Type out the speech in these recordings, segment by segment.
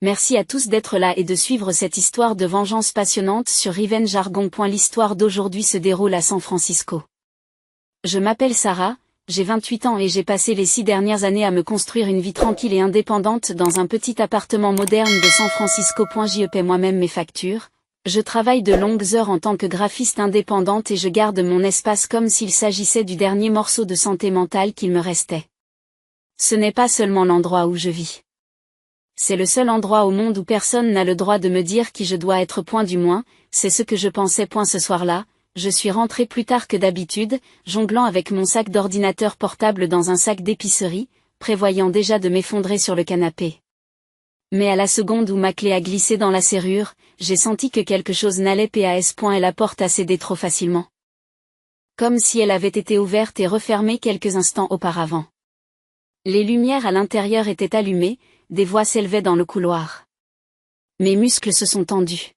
Merci à tous d'être là et de suivre cette histoire de vengeance passionnante sur Revenge Jargon. L'histoire d'aujourd'hui se déroule à San Francisco. Je m'appelle Sarah, j'ai 28 ans et j'ai passé les 6 dernières années à me construire une vie tranquille et indépendante dans un petit appartement moderne de San Francisco. J'y paie moi-même mes factures, je travaille de longues heures en tant que graphiste indépendante et je garde mon espace comme s'il s'agissait du dernier morceau de santé mentale qu'il me restait. Ce n'est pas seulement l'endroit où je vis. C'est le seul endroit au monde où personne n'a le droit de me dire qui je dois être. Du moins, c'est ce que je pensais. Ce soir-là, je suis rentrée plus tard que d'habitude, jonglant avec mon sac d'ordinateur portable dans un sac d'épicerie, prévoyant déjà de m'effondrer sur le canapé. Mais à la seconde où ma clé a glissé dans la serrure, j'ai senti que quelque chose n'allait pas. Et la porte a cédé trop facilement. Comme si elle avait été ouverte et refermée quelques instants auparavant. Les lumières à l'intérieur étaient allumées, des voix s'élevaient dans le couloir. Mes muscles se sont tendus.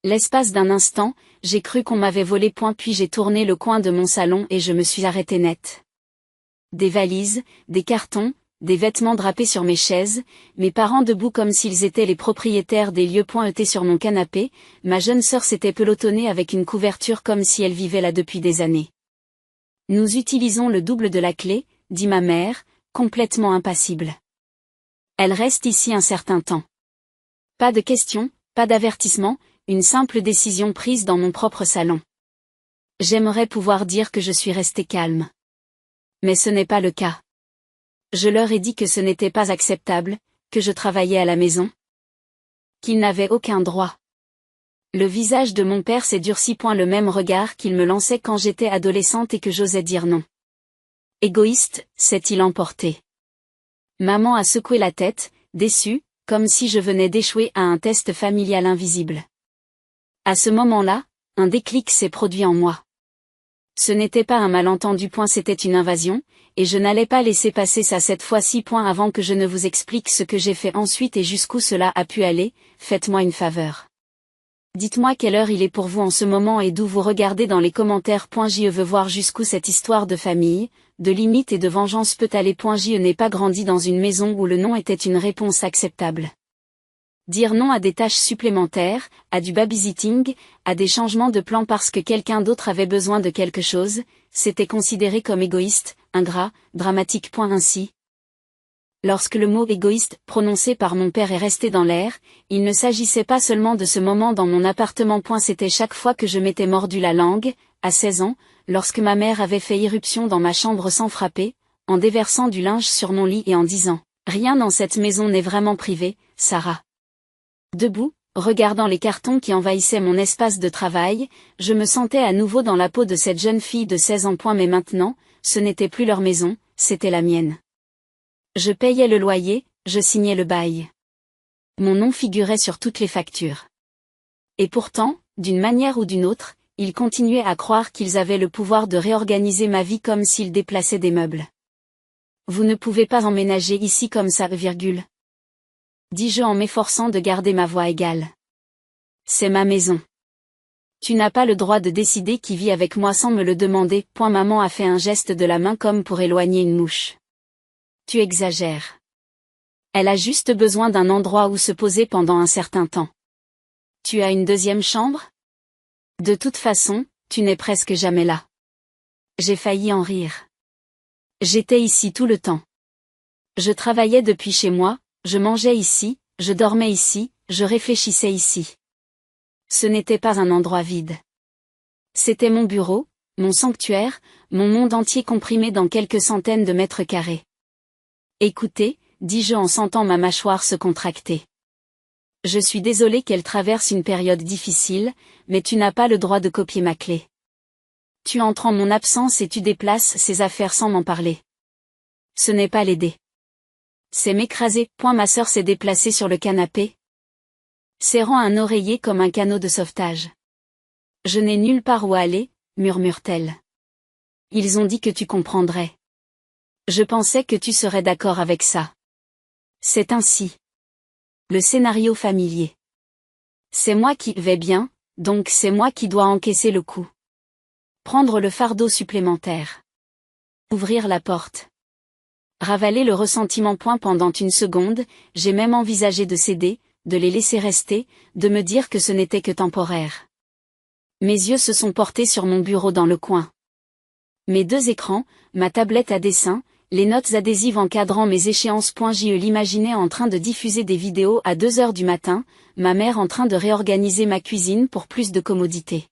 L'espace d'un instant, j'ai cru qu'on m'avait volé. Puis j'ai tourné le coin de mon salon et je me suis arrêtée net. Des valises, des cartons, des vêtements drapés sur mes chaises, mes parents debout comme s'ils étaient les propriétaires des lieux. Étaient sur mon canapé, ma jeune sœur s'était pelotonnée avec une couverture comme si elle vivait là depuis des années. Nous utilisons le double de la clé, dit ma mère, complètement impassible. Elle reste ici un certain temps. Pas de questions, pas d'avertissement, une simple décision prise dans mon propre salon. J'aimerais pouvoir dire que je suis restée calme. Mais ce n'est pas le cas. Je leur ai dit que ce n'était pas acceptable, que je travaillais à la maison. Qu'ils n'avaient aucun droit. Le visage de mon père s'est durci. Le même regard qu'il me lançait quand j'étais adolescente et que j'osais dire non. Égoïste, s'est-il emporté. Maman a secoué la tête, déçue, comme si je venais d'échouer à un test familial invisible. À ce moment-là, un déclic s'est produit en moi. Ce n'était pas un malentendu. C'était une invasion, et je n'allais pas laisser passer ça cette fois-ci. Avant que je ne vous explique ce que j'ai fait ensuite et jusqu'où cela a pu aller, faites-moi une faveur. Dites-moi quelle heure il est pour vous en ce moment et d'où vous regardez dans les commentaires. Je veux voir jusqu'où cette histoire de famille, de limite et de vengeance peut aller. Je n'ai pas grandi dans une maison où le non était une réponse acceptable. Dire non à des tâches supplémentaires, à du babysitting, à des changements de plan parce que quelqu'un d'autre avait besoin de quelque chose, c'était considéré comme égoïste, ingrat, dramatique. Ainsi. Lorsque le mot égoïste, prononcé par mon père, est resté dans l'air, il ne s'agissait pas seulement de ce moment dans mon appartement. C'était chaque fois que je m'étais mordu la langue, à 16 ans, lorsque ma mère avait fait irruption dans ma chambre sans frapper, en déversant du linge sur mon lit et en disant « Rien dans cette maison n'est vraiment privé, Sarah ». Debout, regardant les cartons qui envahissaient mon espace de travail, je me sentais à nouveau dans la peau de cette jeune fille de 16 ans. Mais maintenant, ce n'était plus leur maison, c'était la mienne. Je payais le loyer, je signais le bail. Mon nom figurait sur toutes les factures. Et pourtant, d'une manière ou d'une autre, ils continuaient à croire qu'ils avaient le pouvoir de réorganiser ma vie comme s'ils déplaçaient des meubles. Vous ne pouvez pas emménager ici comme ça, dis-je en m'efforçant de garder ma voix égale. C'est ma maison. Tu n'as pas le droit de décider qui vit avec moi sans me le demander. Maman a fait un geste de la main comme pour éloigner une mouche. Tu exagères. Elle a juste besoin d'un endroit où se poser pendant un certain temps. Tu as une deuxième chambre ? De toute façon, tu n'es presque jamais là. J'ai failli en rire. J'étais ici tout le temps. Je travaillais depuis chez moi, je mangeais ici, je dormais ici, je réfléchissais ici. Ce n'était pas un endroit vide. C'était mon bureau, mon sanctuaire, mon monde entier comprimé dans quelques centaines de mètres carrés. Écoutez, dis-je en sentant ma mâchoire se contracter. Je suis désolée qu'elle traverse une période difficile, mais tu n'as pas le droit de copier ma clé. Tu entres en mon absence et tu déplaces ses affaires sans m'en parler. Ce n'est pas l'aider. C'est m'écraser. Ma sœur s'est déplacée sur le canapé, serrant un oreiller comme un canot de sauvetage. Je n'ai nulle part où aller, murmure-t-elle. Ils ont dit que tu comprendrais. Je pensais que tu serais d'accord avec ça. C'est ainsi. Le scénario familier. C'est moi qui vais bien, donc c'est moi qui dois encaisser le coup. Prendre le fardeau supplémentaire. Ouvrir la porte. Ravaler le ressentiment. Pendant une seconde, j'ai même envisagé de céder, de les laisser rester, de me dire que ce n'était que temporaire. Mes yeux se sont portés sur mon bureau dans le coin. Mes 2 écrans, ma tablette à dessin, les notes adhésives encadrant mes échéances. Je l'imaginais en train de diffuser des vidéos à 2 heures du matin, ma mère en train de réorganiser ma cuisine pour plus de commodité.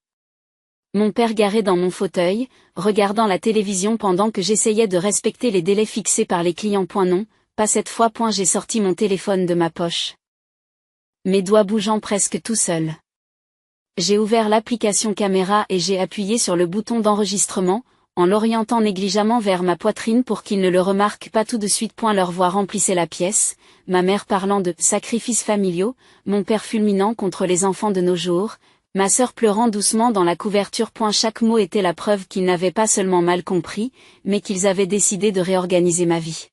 Mon père garé dans mon fauteuil, regardant la télévision pendant que j'essayais de respecter les délais fixés par les clients. Non, pas cette fois. J'ai sorti mon téléphone de ma poche. Mes doigts bougeant presque tout seuls. J'ai ouvert l'application caméra et j'ai appuyé sur le bouton d'enregistrement, en l'orientant négligemment vers ma poitrine pour qu'ils ne le remarquent pas tout de suite. Leur voix remplissait la pièce, ma mère parlant de « sacrifices familiaux », mon père fulminant contre les enfants de nos jours, ma sœur pleurant doucement dans la couverture. Chaque mot était la preuve qu'ils n'avaient pas seulement mal compris, mais qu'ils avaient décidé de réorganiser ma vie.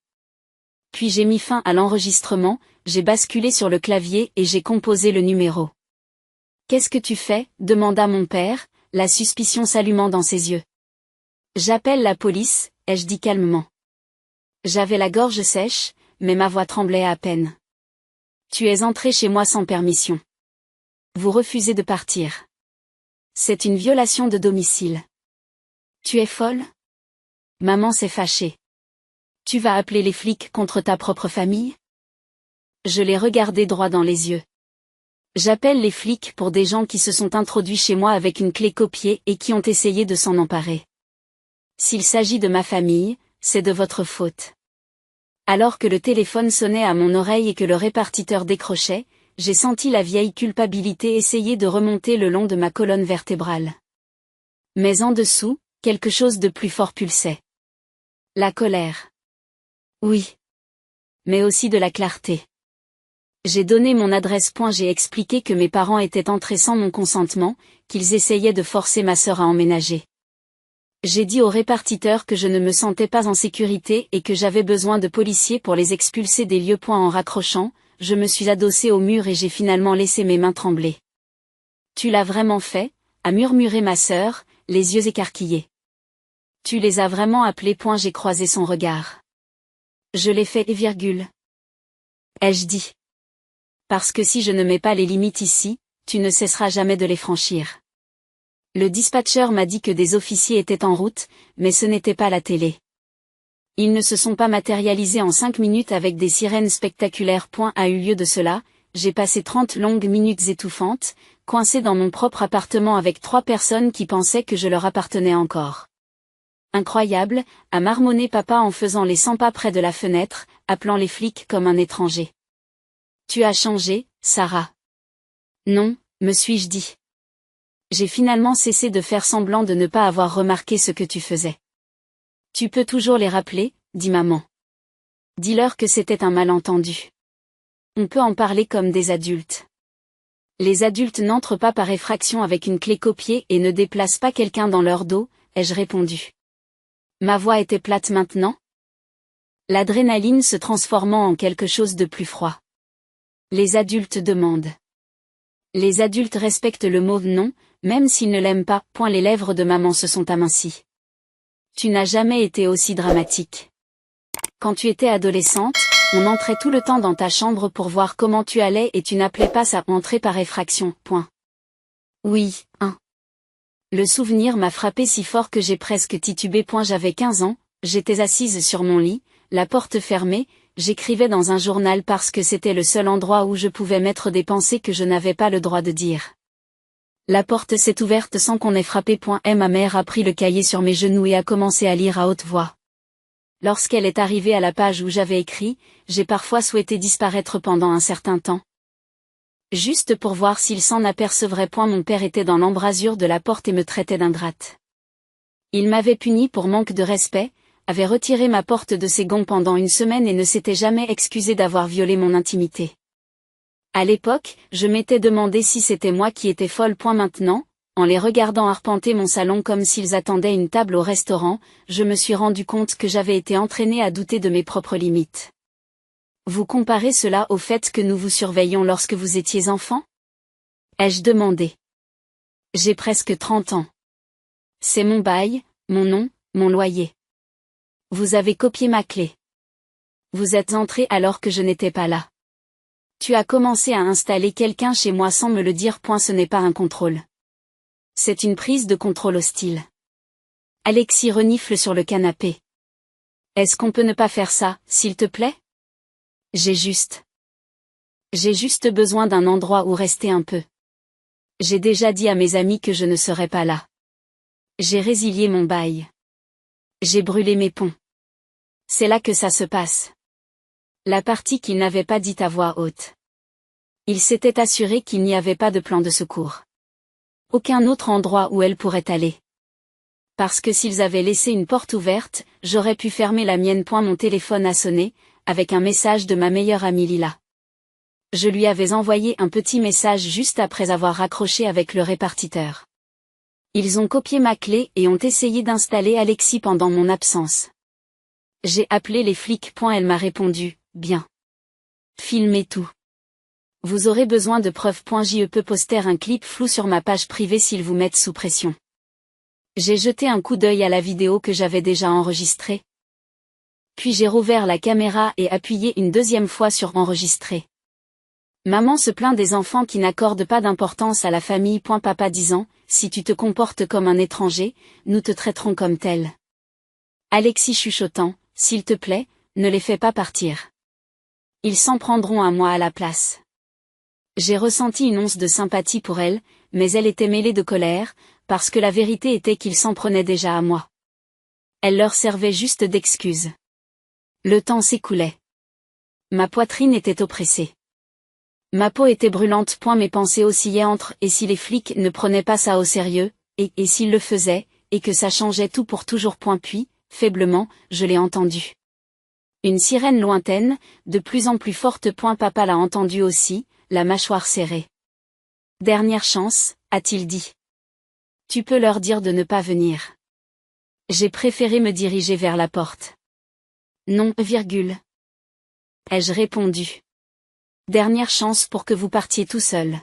Puis j'ai mis fin à l'enregistrement, j'ai basculé sur le clavier et j'ai composé le numéro. « Qu'est-ce que tu fais ?» demanda mon père, la suspicion s'allumant dans ses yeux. « J'appelle la police », ai-je dit calmement. J'avais la gorge sèche, mais ma voix tremblait à peine. « Tu es entré chez moi sans permission. Vous refusez de partir. C'est une violation de domicile. Tu es folle ? Maman s'est fâchée. Tu vas appeler les flics contre ta propre famille ? Je l'ai regardé droit dans les yeux. J'appelle les flics pour des gens qui se sont introduits chez moi avec une clé copiée et qui ont essayé de s'en emparer. S'il s'agit de ma famille, c'est de votre faute. Alors que le téléphone sonnait à mon oreille et que le répartiteur décrochait, j'ai senti la vieille culpabilité essayer de remonter le long de ma colonne vertébrale. Mais en dessous, quelque chose de plus fort pulsait. La colère. Oui. Mais aussi de la clarté. J'ai donné mon adresse. J'ai expliqué que mes parents étaient entrés sans mon consentement, qu'ils essayaient de forcer ma sœur à emménager. J'ai dit au répartiteur que je ne me sentais pas en sécurité et que j'avais besoin de policiers pour les expulser des lieux. En raccrochant, je me suis adossé au mur et j'ai finalement laissé mes mains trembler. Tu l'as vraiment fait, a murmuré ma sœur, les yeux écarquillés. Tu les as vraiment appelés. J'ai croisé son regard. Je l'ai fait, ai-je dit. Parce que si je ne mets pas les limites ici, tu ne cesseras jamais de les franchir. Le dispatcher m'a dit que des officiers étaient en route, mais ce n'était pas la télé. Ils ne se sont pas matérialisés en 5 minutes avec des sirènes spectaculaires. A eu lieu de cela, j'ai passé 30 longues minutes étouffantes, coincé dans mon propre appartement avec 3 personnes qui pensaient que je leur appartenais encore. Incroyable, a marmonné papa en faisant les 100 pas près de la fenêtre, appelant les flics comme un étranger. Tu as changé, Sarah. Non, me suis-je dit. J'ai finalement cessé de faire semblant de ne pas avoir remarqué ce que tu faisais. Tu peux toujours les rappeler, dit maman. Dis-leur que c'était un malentendu. On peut en parler comme des adultes. Les adultes n'entrent pas par effraction avec une clé copiée et ne déplacent pas quelqu'un dans leur dos, ai-je répondu. Ma voix était plate maintenant. L'adrénaline se transformant en quelque chose de plus froid. Les adultes demandent. Les adultes respectent le mot non, même s'ils ne l'aiment pas. Les lèvres de maman se sont amincies. Tu n'as jamais été aussi dramatique. Quand tu étais adolescente, on entrait tout le temps dans ta chambre pour voir comment tu allais et tu n'appelais pas ça entrer par effraction. Oui, hein. Le souvenir m'a frappé si fort que j'ai presque titubé. J'avais 15 ans, j'étais assise sur mon lit, la porte fermée, j'écrivais dans un journal parce que c'était le seul endroit où je pouvais mettre des pensées que je n'avais pas le droit de dire. La porte s'est ouverte sans qu'on ait frappé. Et ma mère a pris le cahier sur mes genoux et a commencé à lire à haute voix. Lorsqu'elle est arrivée à la page où j'avais écrit, j'ai parfois souhaité disparaître pendant un certain temps. Juste pour voir s'il s'en apercevrait. Mon père était dans l'embrasure de la porte et me traitait d'ingrate. Il m'avait puni pour manque de respect, avait retiré ma porte de ses gonds pendant une semaine et ne s'était jamais excusé d'avoir violé mon intimité. À l'époque, je m'étais demandé si c'était moi qui étais folle. Maintenant, en les regardant arpenter mon salon comme s'ils attendaient une table au restaurant, je me suis rendu compte que j'avais été entraînée à douter de mes propres limites. Vous comparez cela au fait que nous vous surveillions lorsque vous étiez enfant ? Ai-je demandé. J'ai presque 30 ans. C'est mon bail, mon nom, mon loyer. Vous avez copié ma clé. Vous êtes entré alors que je n'étais pas là. Tu as commencé à installer quelqu'un chez moi sans me le dire. Ce n'est pas un contrôle. C'est une prise de contrôle hostile. Alexis renifle sur le canapé. Est-ce qu'on peut ne pas faire ça, s'il te plaît? J'ai juste besoin d'un endroit où rester un peu. J'ai déjà dit à mes amis que je ne serais pas là. J'ai résilié mon bail. J'ai brûlé mes ponts. C'est là que ça se passe. La partie qu'il n'avait pas dite à voix haute. Il s'était assuré qu'il n'y avait pas de plan de secours. Aucun autre endroit où elle pourrait aller. Parce que s'ils avaient laissé une porte ouverte, j'aurais pu fermer la mienne. Mon téléphone a sonné, avec un message de ma meilleure amie Lila. Je lui avais envoyé un petit message juste après avoir raccroché avec le répartiteur. Ils ont copié ma clé et ont essayé d'installer Alexis pendant mon absence. J'ai appelé les flics. Elle m'a répondu, bien. Filmez tout. Vous aurez besoin de preuves. Je peux poster un clip flou sur ma page privée s'ils vous mettent sous pression. J'ai jeté un coup d'œil à la vidéo que j'avais déjà enregistrée. Puis j'ai rouvert la caméra et appuyé une deuxième fois sur enregistrer. Maman se plaint des enfants qui n'accordent pas d'importance à la famille. Papa disant, si tu te comportes comme un étranger, nous te traiterons comme tel. Alexis chuchotant, s'il te plaît, ne les fais pas partir. Ils s'en prendront à moi à la place. J'ai ressenti une once de sympathie pour elle, mais elle était mêlée de colère, parce que la vérité était qu'ils s'en prenaient déjà à moi. Elle leur servait juste d'excuse. Le temps s'écoulait. Ma poitrine était oppressée. Ma peau était brûlante. Mes pensées oscillaient entre et si les flics ne prenaient pas ça au sérieux, et s'ils le faisaient, et que ça changeait tout pour toujours. Puis, faiblement, je l'ai entendu. Une sirène lointaine, de plus en plus forte. Papa l'a entendu aussi, la mâchoire serrée. Dernière chance, a-t-il dit. Tu peux leur dire de ne pas venir. J'ai préféré me diriger vers la porte. Non, ai-je répondu. Dernière chance pour que vous partiez tout seul.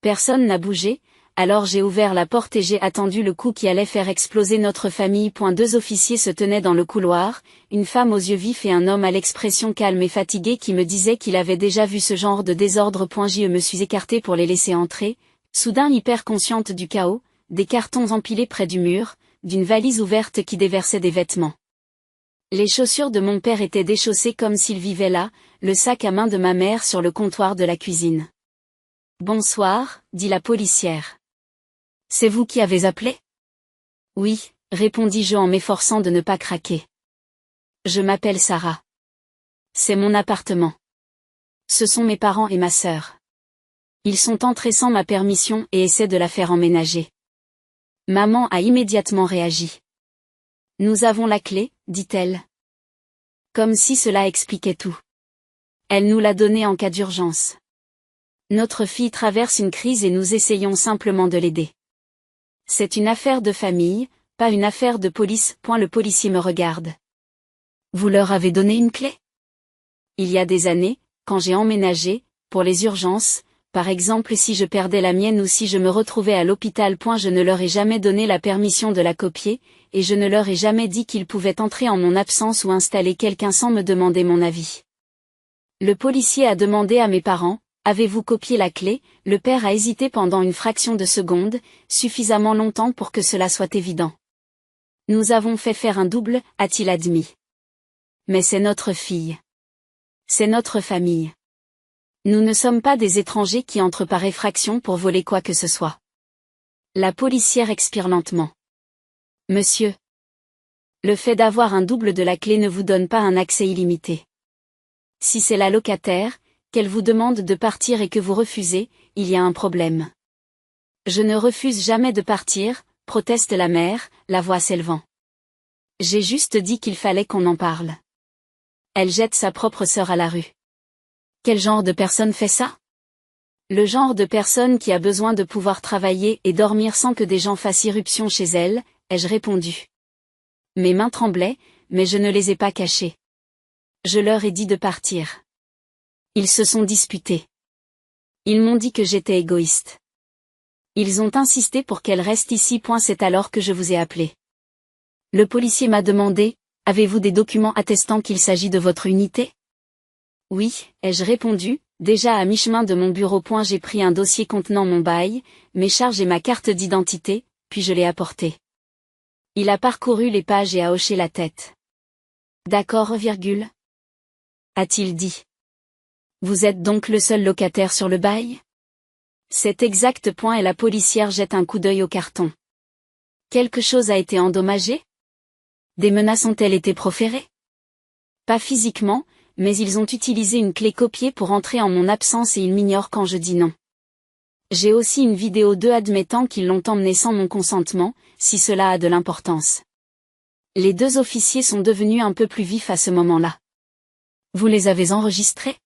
Personne n'a bougé, alors j'ai ouvert la porte et j'ai attendu le coup qui allait faire exploser notre famille. Deux officiers se tenaient dans le couloir, une femme aux yeux vifs et un homme à l'expression calme et fatiguée qui me disait qu'il avait déjà vu ce genre de désordre. Je me suis écartée pour les laisser entrer, soudain hyper consciente du chaos, des cartons empilés près du mur, d'une valise ouverte qui déversait des vêtements. Les chaussures de mon père étaient déchaussées comme s'il vivait là, le sac à main de ma mère sur le comptoir de la cuisine. Bonsoir, dit la policière. C'est vous qui avez appelé? Oui, répondis-je en m'efforçant de ne pas craquer. Je m'appelle Sarah. C'est mon appartement. Ce sont mes parents et ma sœur. Ils sont entrés sans ma permission et essaient de la faire emménager. Maman a immédiatement réagi. Nous avons la clé, dit-elle. Comme si cela expliquait tout. Elle nous l'a donnée en cas d'urgence. Notre fille traverse une crise et nous essayons simplement de l'aider. C'est une affaire de famille, pas une affaire de police. Le policier me regarde. Vous leur avez donné une clé? Il y a des années, quand j'ai emménagé, pour les urgences, par exemple si je perdais la mienne ou si je me retrouvais à l'hôpital. Je ne leur ai jamais donné la permission de la copier, et je ne leur ai jamais dit qu'ils pouvaient entrer en mon absence ou installer quelqu'un sans me demander mon avis. Le policier a demandé à mes parents, avez-vous copié la clé? Le père a hésité pendant une fraction de seconde, suffisamment longtemps pour que cela soit évident. Nous avons fait faire un double, a-t-il admis. Mais c'est notre fille. C'est notre famille. Nous ne sommes pas des étrangers qui entrent par effraction pour voler quoi que ce soit. La policière expire lentement. Monsieur. Le fait d'avoir un double de la clé ne vous donne pas un accès illimité. Si c'est la locataire, qu'elle vous demande de partir et que vous refusez, il y a un problème. Je ne refuse jamais de partir, proteste la mère, la voix s'élevant. J'ai juste dit qu'il fallait qu'on en parle. Elle jette sa propre sœur à la rue. Quel genre de personne fait ça? Le genre de personne qui a besoin de pouvoir travailler et dormir sans que des gens fassent irruption chez elle, ai-je répondu. Mes mains tremblaient, mais je ne les ai pas cachées. Je leur ai dit de partir. Ils se sont disputés. Ils m'ont dit que j'étais égoïste. Ils ont insisté pour qu'elle reste ici. C'est alors que je vous ai appelé. Le policier m'a demandé, Avez-vous des documents attestant qu'il s'agit de votre unité? Oui, ai-je répondu, déjà à mi-chemin de mon bureau. J'ai pris un dossier contenant mon bail, mes charges et ma carte d'identité, puis je l'ai apporté. Il a parcouru les pages et a hoché la tête. D'accord, a-t-il dit. Vous êtes donc le seul locataire sur le bail? C'est exact. Et la policière jette un coup d'œil au carton. Quelque chose a été endommagé? Des menaces ont-elles été proférées? Pas physiquement, mais ils ont utilisé une clé copiée pour entrer en mon absence et ils m'ignorent quand je dis non. J'ai aussi une vidéo d'eux admettant qu'ils l'ont emmené sans mon consentement, si cela a de l'importance. Les deux officiers sont devenus un peu plus vifs à ce moment-là. Vous les avez enregistrés?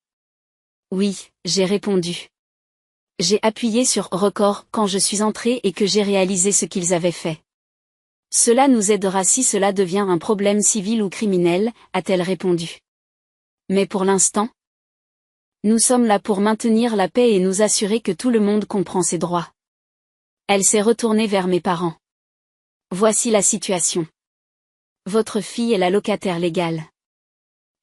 Oui, j'ai répondu. J'ai appuyé sur record quand je suis entré et que j'ai réalisé ce qu'ils avaient fait. Cela nous aidera si cela devient un problème civil ou criminel, a-t-elle répondu. Mais pour l'instant, nous sommes là pour maintenir la paix et nous assurer que tout le monde comprend ses droits. Elle s'est retournée vers mes parents. Voici la situation. Votre fille est la locataire légale.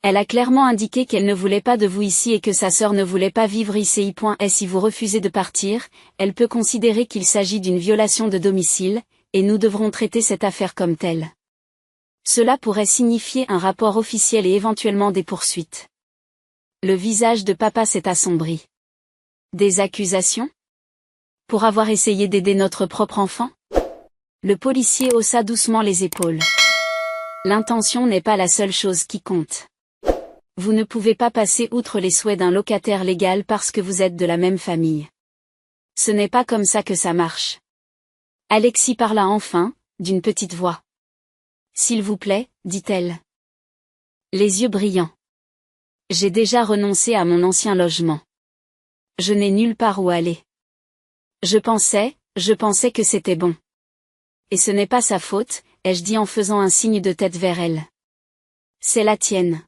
Elle a clairement indiqué qu'elle ne voulait pas de vous ici et que sa sœur ne voulait pas vivre ici. Et si vous refusez de partir, elle peut considérer qu'il s'agit d'une violation de domicile, et nous devrons traiter cette affaire comme telle. Cela pourrait signifier un rapport officiel et éventuellement des poursuites. Le visage de papa s'est assombri. Des accusations? Pour avoir essayé d'aider notre propre enfant? Le policier haussa doucement les épaules. L'intention n'est pas la seule chose qui compte. Vous ne pouvez pas passer outre les souhaits d'un locataire légal parce que vous êtes de la même famille. Ce n'est pas comme ça que ça marche. Alexis parla enfin, d'une petite voix. S'il vous plaît, dit-elle. Les yeux brillants. J'ai déjà renoncé à mon ancien logement. Je n'ai nulle part où aller. Je pensais que c'était bon. Et ce n'est pas sa faute, ai-je dit en faisant un signe de tête vers elle. C'est la tienne.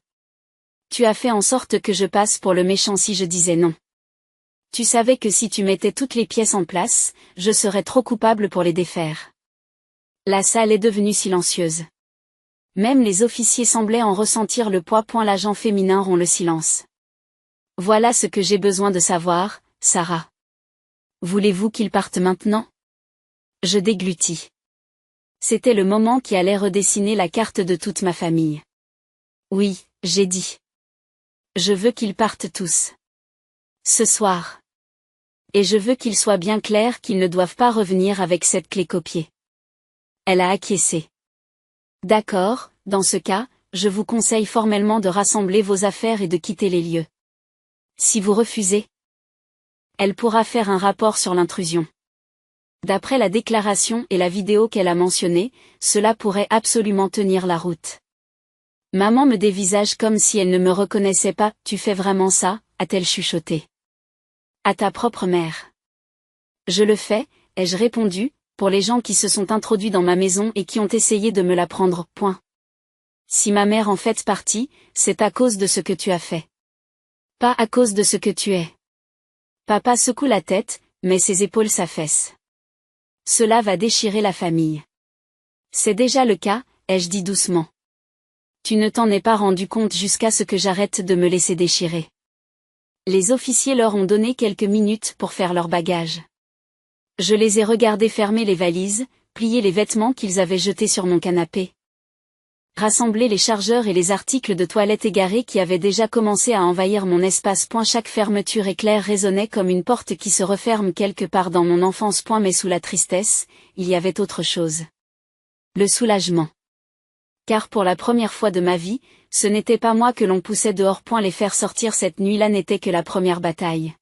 Tu as fait en sorte que je passe pour le méchant si je disais non. Tu savais que si tu mettais toutes les pièces en place, je serais trop coupable pour les défaire. La salle est devenue silencieuse. Même les officiers semblaient en ressentir le poids. L'agent féminin rompt le silence. Voilà ce que j'ai besoin de savoir, Sarah. Voulez-vous qu'il parte maintenant? Je déglutis. C'était le moment qui allait redessiner la carte de toute ma famille. Oui, j'ai dit. Je veux qu'ils partent tous. Ce soir. Et je veux qu'il soit bien clair qu'ils ne doivent pas revenir avec cette clé copiée. Elle a acquiescé. D'accord, dans ce cas, je vous conseille formellement de rassembler vos affaires et de quitter les lieux. Si vous refusez, elle pourra faire un rapport sur l'intrusion. D'après la déclaration et la vidéo qu'elle a mentionnées, cela pourrait absolument tenir la route. Maman me dévisage comme si elle ne me reconnaissait pas. Tu fais vraiment ça, a-t-elle chuchoté. À ta propre mère. Je le fais, ai-je répondu, pour les gens qui se sont introduits dans ma maison et qui ont essayé de me la prendre. Si ma mère en fait partie, c'est à cause de ce que tu as fait. Pas à cause de ce que tu es. Papa secoue la tête, mais ses épaules s'affaissent. Cela va déchirer la famille. C'est déjà le cas, ai-je dit doucement. Tu ne t'en es pas rendu compte jusqu'à ce que j'arrête de me laisser déchirer. Les officiers leur ont donné quelques minutes pour faire leur bagage. Je les ai regardés fermer les valises, plier les vêtements qu'ils avaient jetés sur mon canapé. Rassembler les chargeurs et les articles de toilette égarés qui avaient déjà commencé à envahir mon espace. Chaque fermeture éclair résonnait comme une porte qui se referme quelque part dans mon enfance. Mais sous la tristesse, il y avait autre chose. Le soulagement. Car pour la première fois de ma vie, ce n'était pas moi que l'on poussait dehors. Les faire sortir cette nuit-là n'était que la première bataille.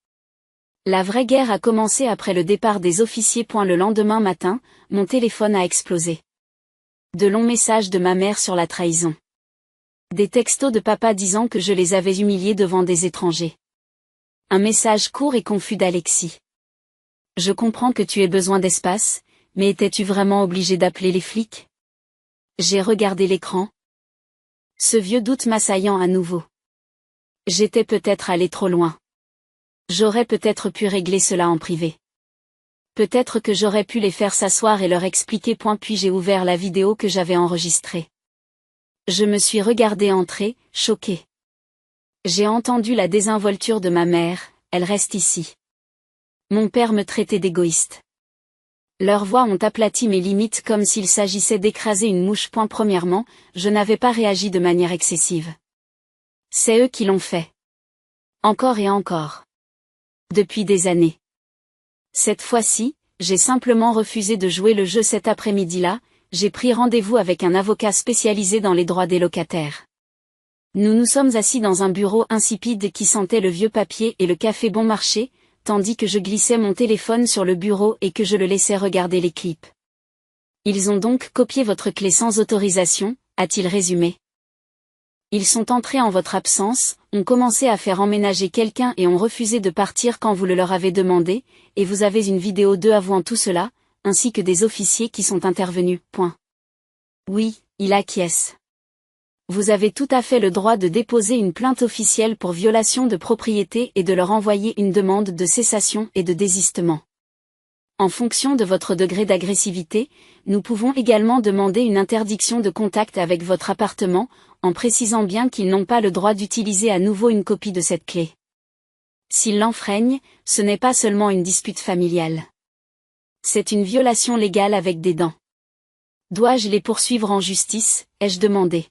La vraie guerre a commencé après le départ des officiers. Le lendemain matin, mon téléphone a explosé. De longs messages de ma mère sur la trahison. Des textos de papa disant que je les avais humiliés devant des étrangers. Un message court et confus d'Alexis. Je comprends que tu aies besoin d'espace, mais étais-tu vraiment obligé d'appeler les flics? J'ai regardé l'écran. Ce vieux doute m'assaillant à nouveau. J'étais peut-être allé trop loin. J'aurais peut-être pu régler cela en privé. Peut-être que j'aurais pu les faire s'asseoir et leur expliquer. Puis j'ai ouvert la vidéo que j'avais enregistrée. Je me suis regardée entrer, choquée. J'ai entendu la désinvolture de ma mère, elle reste ici. Mon père me traitait d'égoïste. Leurs voix ont aplati mes limites comme s'il s'agissait d'écraser une mouche. Premièrement, je n'avais pas réagi de manière excessive. C'est eux qui l'ont fait. Encore et encore. Depuis des années. Cette fois-ci, j'ai simplement refusé de jouer le jeu cet après-midi-là, j'ai pris rendez-vous avec un avocat spécialisé dans les droits des locataires. Nous nous sommes assis dans un bureau insipide qui sentait le vieux papier et le café bon marché, tandis que je glissais mon téléphone sur le bureau et que je le laissais regarder les clips. Ils ont donc copié votre clé sans autorisation, a-t-il résumé. Ils sont entrés en votre absence, ont commencé à faire emménager quelqu'un et ont refusé de partir quand vous le leur avez demandé, et vous avez une vidéo d'eux avouant tout cela, ainsi que des officiers qui sont intervenus. Oui, il acquiesce. Vous avez tout à fait le droit de déposer une plainte officielle pour violation de propriété et de leur envoyer une demande de cessation et de désistement. En fonction de votre degré d'agressivité, nous pouvons également demander une interdiction de contact avec votre appartement, en précisant bien qu'ils n'ont pas le droit d'utiliser à nouveau une copie de cette clé. S'ils l'enfreignent, ce n'est pas seulement une dispute familiale. C'est une violation légale avec des dents. Dois-je les poursuivre en justice, ai-je demandé.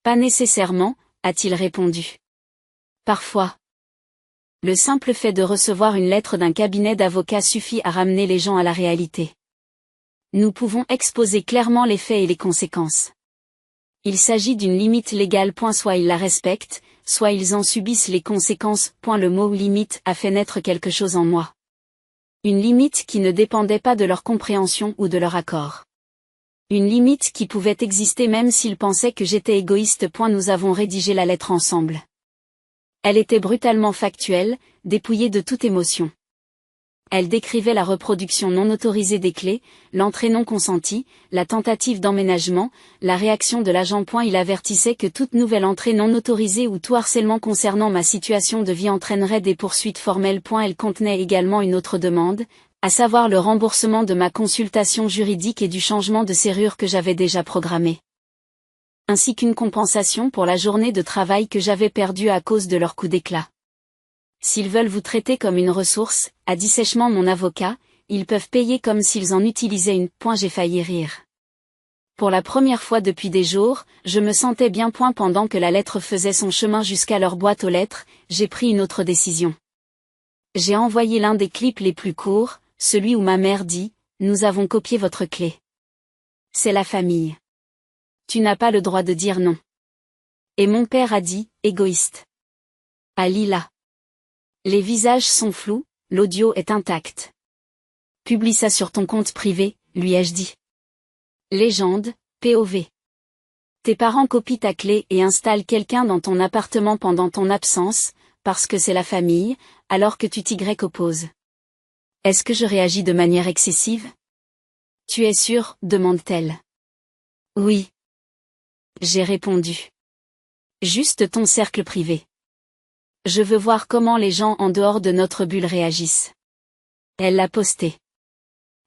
Pas nécessairement, a-t-il répondu. Parfois. Le simple fait de recevoir une lettre d'un cabinet d'avocats suffit à ramener les gens à la réalité. Nous pouvons exposer clairement les faits et les conséquences. Il s'agit d'une limite légale. Soit ils la respectent, soit ils en subissent les conséquences. Le mot limite a fait naître quelque chose en moi. Une limite qui ne dépendait pas de leur compréhension ou de leur accord. Une limite qui pouvait exister même s'ils pensaient que j'étais égoïste. Nous avons rédigé la lettre ensemble. Elle était brutalement factuelle, dépouillée de toute émotion. Elle décrivait la reproduction non autorisée des clés, l'entrée non consentie, la tentative d'emménagement, la réaction de l'agent. Il avertissait que toute nouvelle entrée non autorisée ou tout harcèlement concernant ma situation de vie entraînerait des poursuites formelles. Elle contenait également une autre demande, à savoir le remboursement de ma consultation juridique et du changement de serrure que j'avais déjà programmé. Ainsi qu'une compensation pour la journée de travail que j'avais perdue à cause de leur coup d'éclat. S'ils veulent vous traiter comme une ressource, a dit sèchement mon avocat, ils peuvent payer comme s'ils en utilisaient une. J'ai failli rire. Pour la première fois depuis des jours, je me sentais bien. Pendant que la lettre faisait son chemin jusqu'à leur boîte aux lettres, j'ai pris une autre décision. J'ai envoyé l'un des clips les plus courts, celui où ma mère dit « Nous avons copié votre clé. » C'est la famille. Tu n'as pas le droit de dire non. Et mon père a dit « Égoïste. » À Lila. Les visages sont flous, l'audio est intact. Publie ça sur ton compte privé, lui ai-je dit. Légende, POV. Tes parents copient ta clé et installent quelqu'un dans ton appartement pendant ton absence, parce que c'est la famille, alors que tu t'y opposes. Est-ce que je réagis de manière excessive? Tu es sûr, demande-t-elle. Oui. J'ai répondu. Juste ton cercle privé. Je veux voir comment les gens en dehors de notre bulle réagissent. Elle l'a posté.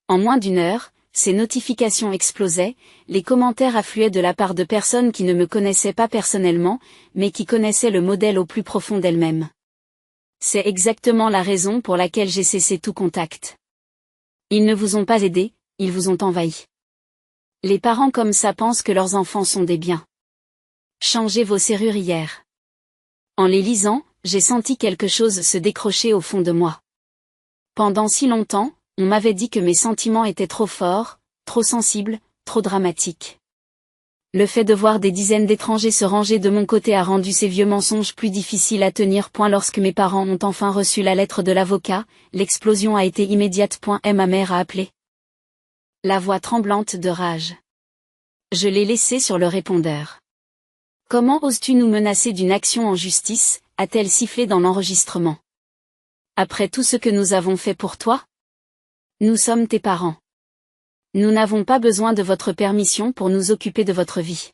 En moins d'une heure, ces notifications explosaient, les commentaires affluaient de la part de personnes qui ne me connaissaient pas personnellement, mais qui connaissaient le modèle au plus profond d'elles-mêmes. C'est exactement la raison pour laquelle j'ai cessé tout contact. Ils ne vous ont pas aidé, ils vous ont envahi. Les parents comme ça pensent que leurs enfants sont des biens. Changez vos serrures hier. En les lisant, j'ai senti quelque chose se décrocher au fond de moi. Pendant si longtemps, on m'avait dit que mes sentiments étaient trop forts, trop sensibles, trop dramatiques. Le fait de voir des dizaines d'étrangers se ranger de mon côté a rendu ces vieux mensonges plus difficiles à tenir. Lorsque mes parents ont enfin reçu la lettre de l'avocat, l'explosion a été immédiate. Et ma mère a appelé. La voix tremblante de rage. Je l'ai laissée sur le répondeur. Comment oses-tu nous menacer d'une action en justice, a-t-elle sifflé dans l'enregistrement. Après tout ce que nous avons fait pour toi? Nous sommes tes parents. Nous n'avons pas besoin de votre permission pour nous occuper de votre vie.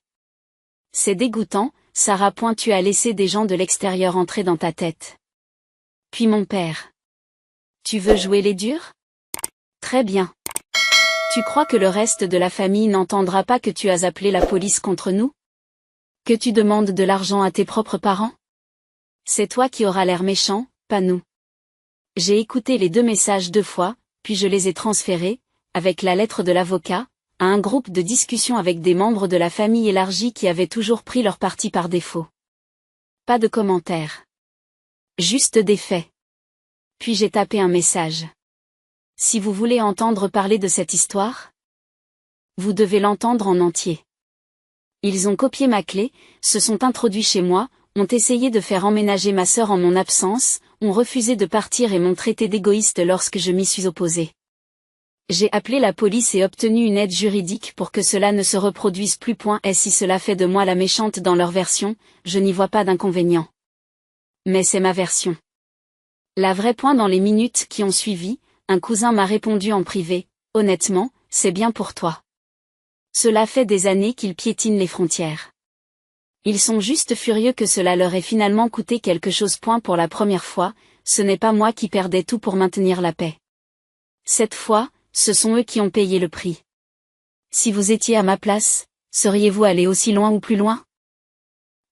C'est dégoûtant, Sarah. Tu as laissé des gens de l'extérieur entrer dans ta tête. Puis mon père. Tu veux jouer les durs? Très bien. Tu crois que le reste de la famille n'entendra pas que tu as appelé la police contre nous? Que tu demandes de l'argent à tes propres parents? C'est toi qui auras l'air méchant, pas nous. J'ai écouté les 2 messages 2 fois, puis je les ai transférés, avec la lettre de l'avocat, à un groupe de discussion avec des membres de la famille élargie qui avaient toujours pris leur parti par défaut. Pas de commentaires. Juste des faits. Puis j'ai tapé un message. Si vous voulez entendre parler de cette histoire, vous devez l'entendre en entier. Ils ont copié ma clé, se sont introduits chez moi, ont essayé de faire emménager ma sœur en mon absence, ont refusé de partir et m'ont traité d'égoïste lorsque je m'y suis opposée. J'ai appelé la police et obtenu une aide juridique pour que cela ne se reproduise plus. Et si cela fait de moi la méchante dans leur version, je n'y vois pas d'inconvénient. Mais c'est ma version. La vraie. Dans les minutes qui ont suivi, un cousin m'a répondu en privé, honnêtement, c'est bien pour toi. Cela fait des années qu'ils piétinent les frontières. Ils sont juste furieux que cela leur ait finalement coûté quelque chose. Pour la première fois, ce n'est pas moi qui perdais tout pour maintenir la paix. Cette fois, ce sont eux qui ont payé le prix. Si vous étiez à ma place, seriez-vous allé aussi loin ou plus loin?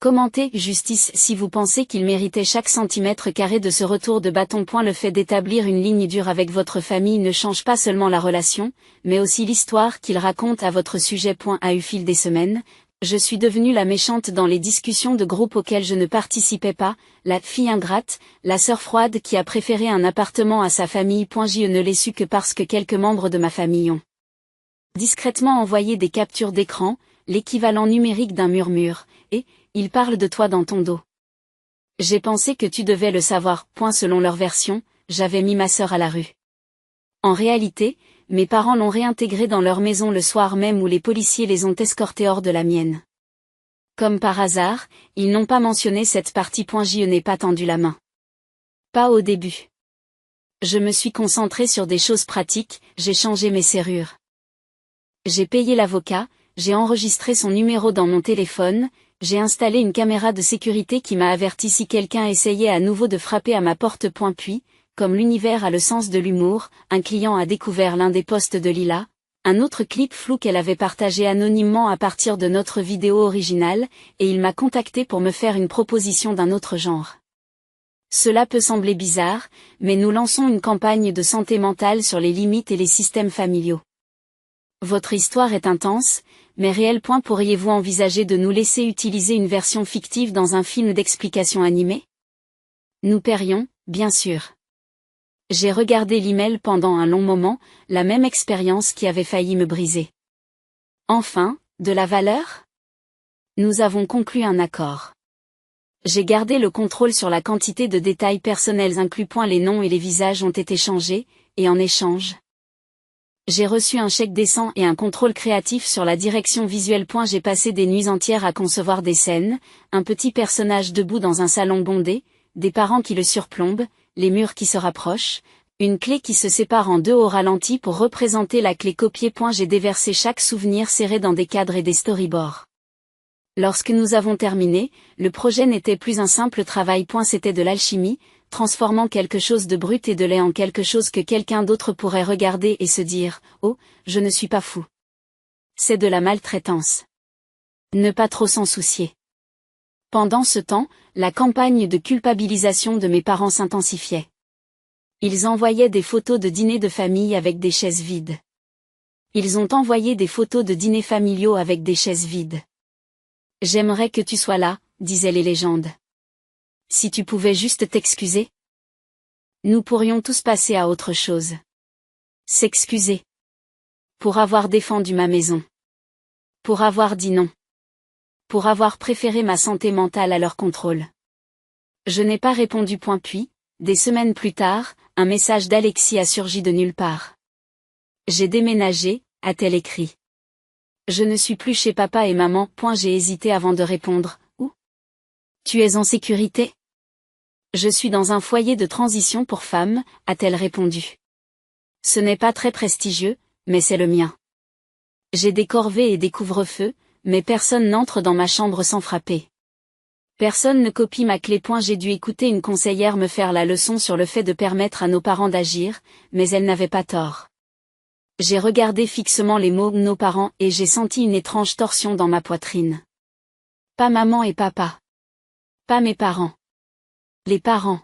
Commentez justice si vous pensez qu'il méritait chaque centimètre carré de ce retour de bâton. Le fait d'établir une ligne dure avec votre famille ne change pas seulement la relation, mais aussi l'histoire qu'il raconte à votre sujet. Au fil des semaines, je suis devenue la méchante dans les discussions de groupe auxquelles je ne participais pas, la fille ingrate, la sœur froide qui a préféré un appartement à sa famille. Je ne l'ai su que parce que quelques membres de ma famille ont discrètement envoyé des captures d'écran, l'équivalent numérique d'un murmure, et ils parlent de toi dans ton dos. J'ai pensé que tu devais le savoir. Selon leur version, j'avais mis ma sœur à la rue. En réalité, mes parents l'ont réintégrée dans leur maison le soir même où les policiers les ont escortés hors de la mienne. Comme par hasard, ils n'ont pas mentionné cette partie. Je n'ai pas tendu la main. Pas au début. Je me suis concentrée sur des choses pratiques, j'ai changé mes serrures. J'ai payé l'avocat, j'ai enregistré son numéro dans mon téléphone, j'ai installé une caméra de sécurité qui m'a averti si quelqu'un essayait à nouveau de frapper à ma porte. Puis, comme l'univers a le sens de l'humour, un client a découvert l'un des posts de Lila, un autre clip flou qu'elle avait partagé anonymement à partir de notre vidéo originale, et il m'a contacté pour me faire une proposition d'un autre genre. Cela peut sembler bizarre, mais nous lançons une campagne de santé mentale sur les limites et les systèmes familiaux. Votre histoire est intense, mais réelle. Pourriez-vous envisager de nous laisser utiliser une version fictive dans un film d'explication animée? Nous paierions, bien sûr. J'ai regardé l'email pendant un long moment, la même expérience qui avait failli me briser. Enfin, de la valeur? Nous avons conclu un accord. J'ai gardé le contrôle sur la quantité de détails personnels inclus. Les noms et les visages ont été changés, et en échange, j'ai reçu un chèque décent et un contrôle créatif sur la direction visuelle. J'ai passé des nuits entières à concevoir des scènes, un petit personnage debout dans un salon bondé, des parents qui le surplombent, les murs qui se rapprochent, une clé qui se sépare en 2 au ralenti pour représenter la clé copiée. J'ai déversé chaque souvenir serré dans des cadres et des storyboards. Lorsque nous avons terminé, le projet n'était plus un simple travail. C'était de l'alchimie, transformant quelque chose de brut et de laid en quelque chose que quelqu'un d'autre pourrait regarder et se dire « Oh, je ne suis pas fou ». C'est de la maltraitance. Ne pas trop s'en soucier. Pendant ce temps, la campagne de culpabilisation de mes parents s'intensifiait. Ils envoyaient des photos de dîners de famille avec des chaises vides. Ils ont envoyé des photos de dîners familiaux avec des chaises vides. « J'aimerais que tu sois là », disaient les légendes. Si tu pouvais juste t'excuser. Nous pourrions tous passer à autre chose. S'excuser. Pour avoir défendu ma maison. Pour avoir dit non. Pour avoir préféré ma santé mentale à leur contrôle. Je n'ai pas répondu. Puis, des semaines plus tard, un message d'Alexis a surgi de nulle part. J'ai déménagé, a-t-elle écrit. Je ne suis plus chez papa et maman. J'ai hésité avant de répondre. Où? Tu es en sécurité? Je suis dans un foyer de transition pour femmes, a-t-elle répondu. Ce n'est pas très prestigieux, mais c'est le mien. J'ai des corvées et des couvre-feux, mais personne n'entre dans ma chambre sans frapper. Personne ne copie ma clé. J'ai dû écouter une conseillère me faire la leçon sur le fait de permettre à nos parents d'agir, mais elle n'avait pas tort. J'ai regardé fixement les mots « nos parents » et j'ai senti une étrange torsion dans ma poitrine. Pas maman et papa. Pas mes parents. Les parents.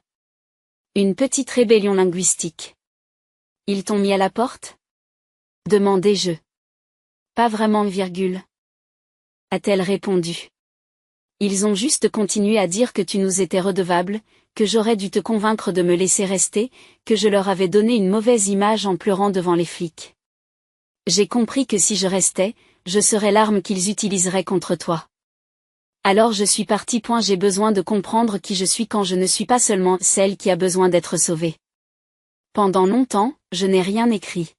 Une petite rébellion linguistique. Ils t'ont mis à la porte? Demandai-je. Pas vraiment, virgule. A-t-elle répondu. Ils ont juste continué à dire que tu nous étais redevable, que j'aurais dû te convaincre de me laisser rester, que je leur avais donné une mauvaise image en pleurant devant les flics. J'ai compris que si je restais, je serais l'arme qu'ils utiliseraient contre toi. Alors je suis partie. J'ai besoin de comprendre qui je suis quand je ne suis pas seulement celle qui a besoin d'être sauvée. Pendant longtemps, je n'ai rien écrit.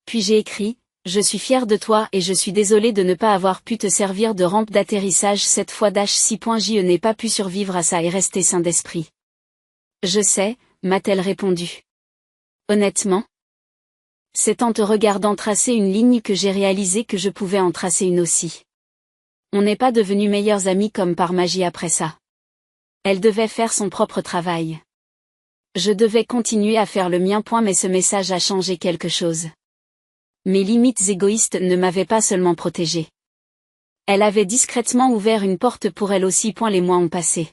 Puis j'ai écrit, je suis fière de toi et je suis désolée de ne pas avoir pu te servir de rampe d'atterrissage cette fois. Je n'ai pas pu survivre à ça et rester sain d'esprit. Je sais, m'a-t-elle répondu. Honnêtement? C'est en te regardant tracer une ligne que j'ai réalisé que je pouvais en tracer une aussi. On n'est pas devenus meilleurs amis comme par magie après ça. Elle devait faire son propre travail. Je devais continuer à faire le mien. Mais ce message a changé quelque chose. Mes limites égoïstes ne m'avaient pas seulement protégée. Elle avait discrètement ouvert une porte pour elle aussi. Les mois ont passé.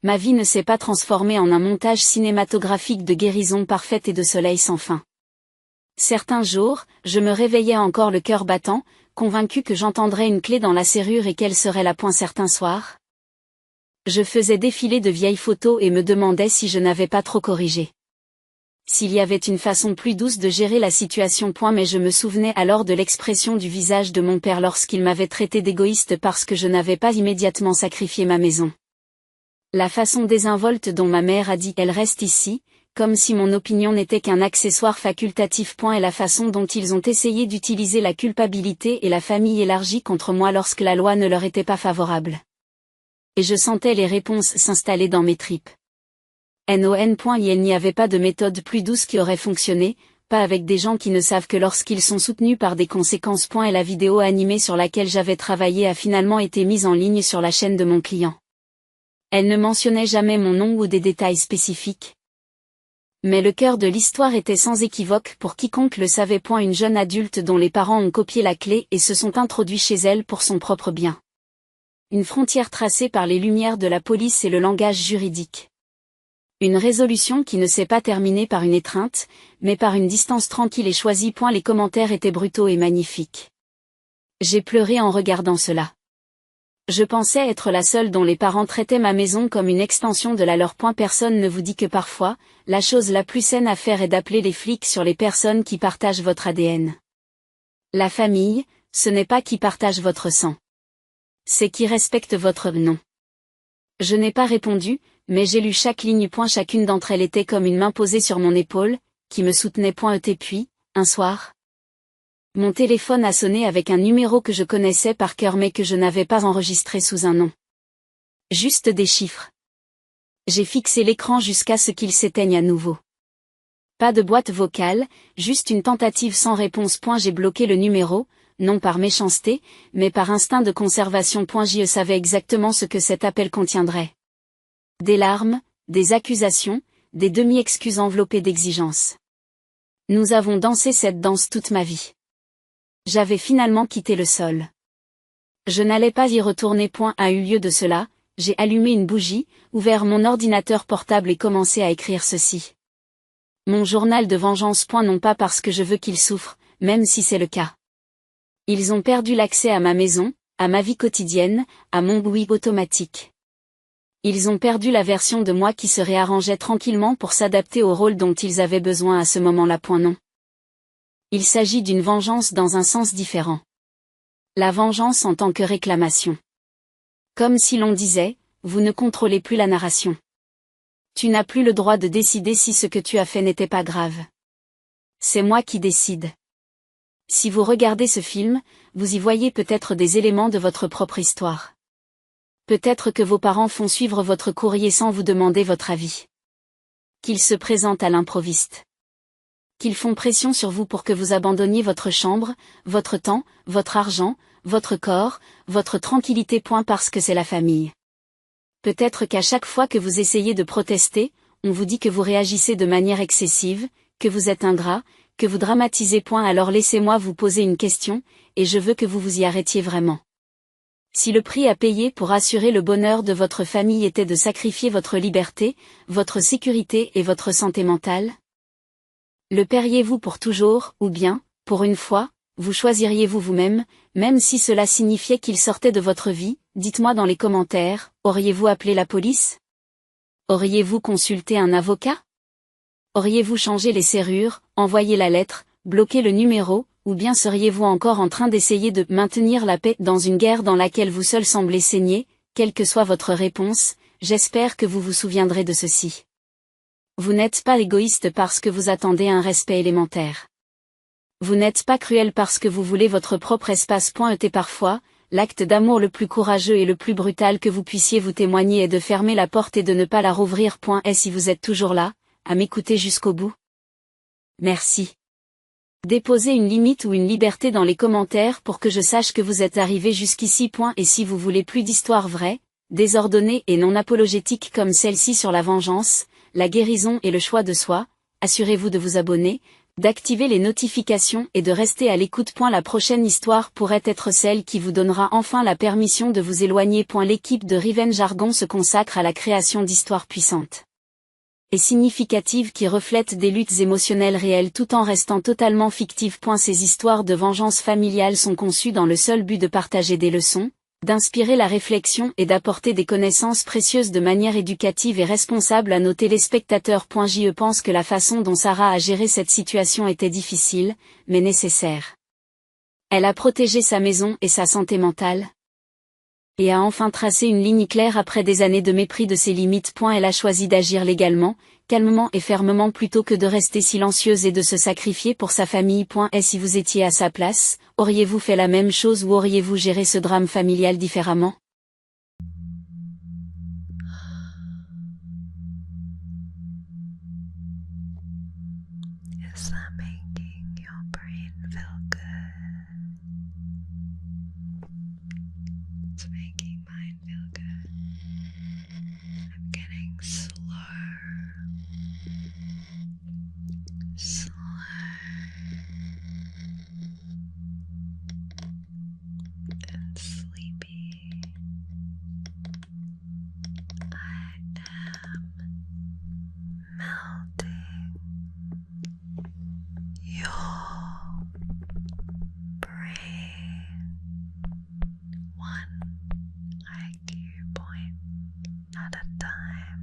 Ma vie ne s'est pas transformée en un montage cinématographique de guérison parfaite et de soleil sans fin. Certains jours, je me réveillais encore le cœur battant, convaincu que j'entendrais une clé dans la serrure et qu'elle serait là. Certains soirs, je faisais défiler de vieilles photos et me demandais si je n'avais pas trop corrigé. S'il y avait une façon plus douce de gérer la situation. Mais je me souvenais alors de l'expression du visage de mon père lorsqu'il m'avait traité d'égoïste parce que je n'avais pas immédiatement sacrifié ma maison. La façon désinvolte dont ma mère a dit « elle reste ici », comme si mon opinion n'était qu'un accessoire facultatif. Et la façon dont ils ont essayé d'utiliser la culpabilité et la famille élargie contre moi lorsque la loi ne leur était pas favorable. Et je sentais les réponses s'installer dans mes tripes. Non. Il n'y avait pas de méthode plus douce qui aurait fonctionné, pas avec des gens qui ne savent que lorsqu'ils sont soutenus par des conséquences. Et la vidéo animée sur laquelle j'avais travaillé a finalement été mise en ligne sur la chaîne de mon client. Elle ne mentionnait jamais mon nom ou des détails spécifiques. Mais le cœur de l'histoire était sans équivoque pour quiconque le savait. Une jeune adulte dont les parents ont copié la clé et se sont introduits chez elle pour son propre bien. Une frontière tracée par les lumières de la police et le langage juridique. Une résolution qui ne s'est pas terminée par une étreinte, mais par une distance tranquille et choisie. Les commentaires étaient brutaux et magnifiques. J'ai pleuré en regardant cela. Je pensais être la seule dont les parents traitaient ma maison comme une extension de la leur. Personne ne vous dit que parfois, la chose la plus saine à faire est d'appeler les flics sur les personnes qui partagent votre ADN. La famille, ce n'est pas qui partage votre sang. C'est qui respecte votre nom. Je n'ai pas répondu, mais j'ai lu chaque ligne. Chacune d'entre elles était comme une main posée sur mon épaule, qui me soutenait. Puis, un soir, mon téléphone a sonné avec un numéro que je connaissais par cœur mais que je n'avais pas enregistré sous un nom. Juste des chiffres. J'ai fixé l'écran jusqu'à ce qu'il s'éteigne à nouveau. Pas de boîte vocale, juste une tentative sans réponse. J'ai bloqué le numéro, non par méchanceté, mais par instinct de conservation. Je savais exactement ce que cet appel contiendrait. Des larmes, des accusations, des demi-excuses enveloppées d'exigences. Nous avons dansé cette danse toute ma vie. J'avais finalement quitté le sol. Je n'allais pas y retourner. A eu lieu de cela, j'ai allumé une bougie, ouvert mon ordinateur portable et commencé à écrire ceci. Mon journal de vengeance. Non pas parce que je veux qu'ils souffrent, même si c'est le cas. Ils ont perdu l'accès à ma maison, à ma vie quotidienne, à mon bruit automatique. Ils ont perdu la version de moi qui se réarrangeait tranquillement pour s'adapter au rôle dont ils avaient besoin à ce moment-là. Non. Il s'agit d'une vengeance dans un sens différent. La vengeance en tant que réclamation. Comme si l'on disait, vous ne contrôlez plus la narration. Tu n'as plus le droit de décider si ce que tu as fait n'était pas grave. C'est moi qui décide. Si vous regardez ce film, vous y voyez peut-être des éléments de votre propre histoire. Peut-être que vos parents font suivre votre courrier sans vous demander votre avis. Qu'ils se présentent à l'improviste. Qu'ils font pression sur vous pour que vous abandonniez votre chambre, votre temps, votre argent, votre corps, votre tranquillité. Parce que c'est la famille. Peut-être qu'à chaque fois que vous essayez de protester, on vous dit que vous réagissez de manière excessive, que vous êtes ingrat, que vous dramatisez. Alors laissez-moi vous poser une question, et je veux que vous vous y arrêtiez vraiment. Si le prix à payer pour assurer le bonheur de votre famille était de sacrifier votre liberté, votre sécurité et votre santé mentale? Le paieriez-vous pour toujours, ou bien, pour une fois, vous choisiriez-vous vous-même, même si cela signifiait qu'il sortait de votre vie? Dites-moi dans les commentaires, auriez-vous appelé la police? Auriez-vous consulté un avocat? Auriez-vous changé les serrures, envoyé la lettre, bloqué le numéro, ou bien seriez-vous encore en train d'essayer de maintenir la paix dans une guerre dans laquelle vous seul semblez saigner? Quelle que soit votre réponse, j'espère que vous vous souviendrez de ceci. Vous n'êtes pas égoïste parce que vous attendez un respect élémentaire. Vous n'êtes pas cruel parce que vous voulez votre propre espace. Et parfois, l'acte d'amour le plus courageux et le plus brutal que vous puissiez vous témoigner est de fermer la porte et de ne pas la rouvrir. Et si vous êtes toujours là, à m'écouter jusqu'au bout. Merci. Déposez une limite ou une liberté dans les commentaires pour que je sache que vous êtes arrivé jusqu'ici. Et si vous voulez plus d'histoires vraies, désordonnées et non apologétiques comme celle-ci sur la vengeance, la guérison et le choix de soi, assurez-vous de vous abonner, d'activer les notifications et de rester à l'écoute. La prochaine histoire pourrait être celle qui vous donnera enfin la permission de vous éloigner. L'équipe de Riven Jargon se consacre à la création d'histoires puissantes et significatives qui reflètent des luttes émotionnelles réelles tout en restant totalement fictives. Ces histoires de vengeance familiale sont conçues dans le seul but de partager des leçons, d'inspirer la réflexion et d'apporter des connaissances précieuses de manière éducative et responsable à nos téléspectateurs. Je pense que la façon dont Sarah a géré cette situation était difficile, mais nécessaire. Elle a protégé sa maison et sa santé mentale, et a enfin tracé une ligne claire après des années de mépris de ses limites. Elle a choisi d'agir légalement, calmement et fermement plutôt que de rester silencieuse et de se sacrifier pour sa famille. Et si vous étiez à sa place, auriez-vous fait la même chose ou auriez-vous géré ce drame familial différemment? Is that making your brain feel good? It's making mine feel good. I'm getting slower, and sleepy. I am melting your brain one IQ point at a time.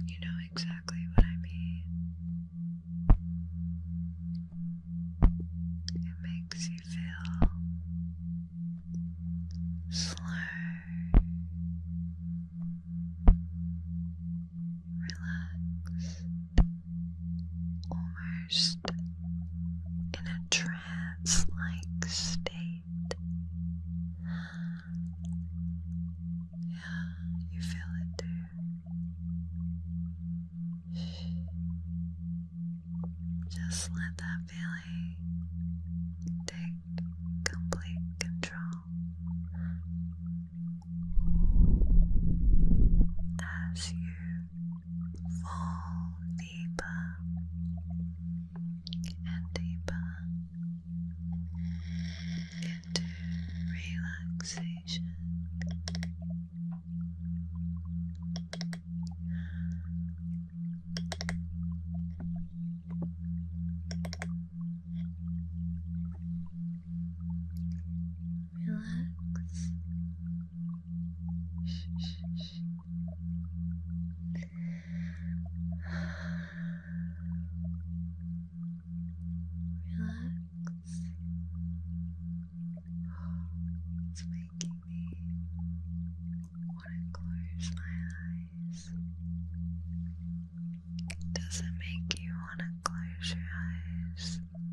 You know exactly what I mean. It makes you feel slow, relaxed, almost in a trance-like state. Yeah, you feel it too. Just let that feeling take complete control as you fall deeper and deeper into relaxation.